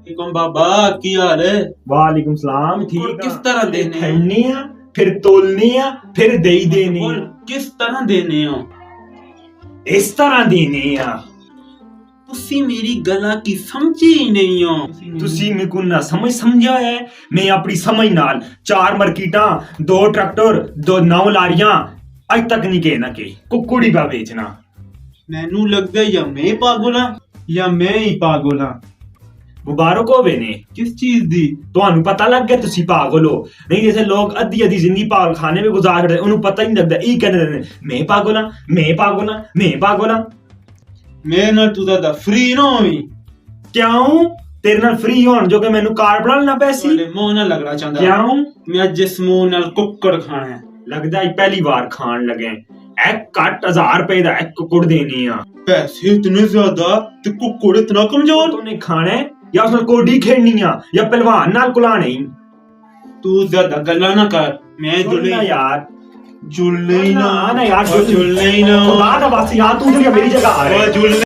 वालेकुम बाबा की हाल है। वालेकुम सलाम। और ठीक किस तरह देने हो? ठंडनी आ फिर तोलनी आ फिर देई देनी बोल, आ किस तरह देने हो? इस तरह देनी आ तुसी मेरी गला की समझी ही नहीं हो। ਤੁਸੀਂ ਮੈਨੂੰ ਨਾ ਸਮਝਿਆ ਹੈ ਮੈਂ ਆਪਣੀ ਸਮਝ ਨਾਲ 4 ਮਾਰਕੀਟਾਂ 2 ਟਰੈਕਟਰ 9 ਲਾਰੀਆਂ ਅੱਜ ਤੱਕ ਨਹੀਂ ਕਹਿਣਾ ਕਿ ਕੁੱਕੜੀ ਦਾ ਵੇਚਣਾ ਮੈਨੂੰ ਲੱਗਦਾ ਜਾਂ ਮੈਂ ਪਾਗਲ ਹਾਂ ਜਾਂ ਮੈਂ ਹੀ ਪਾਗਲ ਹਾਂ। ਮੁਬਾਰਕ ਹੋਵੇ ਨੇ ਕਿਸ ਚੀਜ਼ ਦੀ? ਤੁਹਾਨੂੰ ਪਤਾ ਲੱਗ ਗਿਆ ਤੁਸੀਂ ਪਾਗਲ ਹੋ ਨਹੀਂ ਜੈਸੇ ਲੋਕ ਅੱਧੀ ਜ਼ਿੰਦਗੀ ਪਾਗਲਖਾਨੇ ਵਿੱਚ ਗੁਜ਼ਾਰ ਰਹੇ ਉਹਨੂੰ ਪਤਾ ਹੀ ਨਹੀਂ ਲੱਗਦਾ ਇਹ ਕਹਿੰਦੇ ਨੇ ਮੈਂ ਪਾਗਲ ਹਾਂ ਮੈਂ ਪਾਗਲ ਹਾਂ ਮੈਂ ਪਾਗਲ ਹਾਂ ਮੇਰੇ ਨਾਲ ਤੂੰ ਤਾਂ ਫ੍ਰੀ ਨਾ ਹੋਵੀਂ। ਕਿਉਂ ਤੇਰੇ ਨਾਲ ਫ੍ਰੀ ਹੋਣ ਜੋ ਕਿ ਮੈਨੂੰ ਕਾਰ ਬਣਾ ਲੈਣਾ ਪੈਸੀ ਤੁਹਾਡੇ ਮੂੰਹ ਨਾਲ ਲੱਗਣਾ ਚਾਹੁੰਦਾ ਕਿਉਂ ਮੈਂ ਅੱਜ ਜਿਸ ਮੂੰਹ ਨਾਲ ਕੁੱਕੜ ਖਾਣਾ ਹੈ। ਲੱਗਦਾ ਹੀ ਪਹਿਲੀ ਵਾਰ ਖਾਣ ਲੱਗੇ ਇਹ ਘੱਟ 1000 ਰੁਪਏ ਦਾ ਇੱਕ ਕੁੱਕੜ ਦੇਣੀ ਆ ਪੈਸੇ ਇਤਨੇ ਜ਼ਿਆਦਾ ਤੇ ਕੁੱਕੜ ਇਤਨਾ ਕਮਜ਼ੋਰ। ਤੂੰ ਖਾਣਾ ਹੈ ਜਾਂ ਉਸ ਨਾਲ ਕੋਡੀ ਖੇਡਣੀ ਆ ਜਾਂ ਪਹਿਲਵਾਨ ਨਾਲ ਕੁਲਾਣੀ ਤੂੰ ਜ਼ਿਆਦਾ ਗੱਲਾਂ ਨਾ ਕਰ। ਮੈਂ ਜੁਲਣਾ ਯਾਰ ਜੁਲਨੇ ਹੀ ਨਾ ਨਾ ਯਾਰ ਜੁਲਨੇ ਹੀ ਨਾ ਖੁਦਾ ਦਾ ਵਾਸਤੇ ਯਾਰ ਤੂੰ ਜਿਹੜੀ ਮੇਰੀ ਜਗ੍ਹਾ ਆ ਰਿਹਾ ਜੁਲਨੇ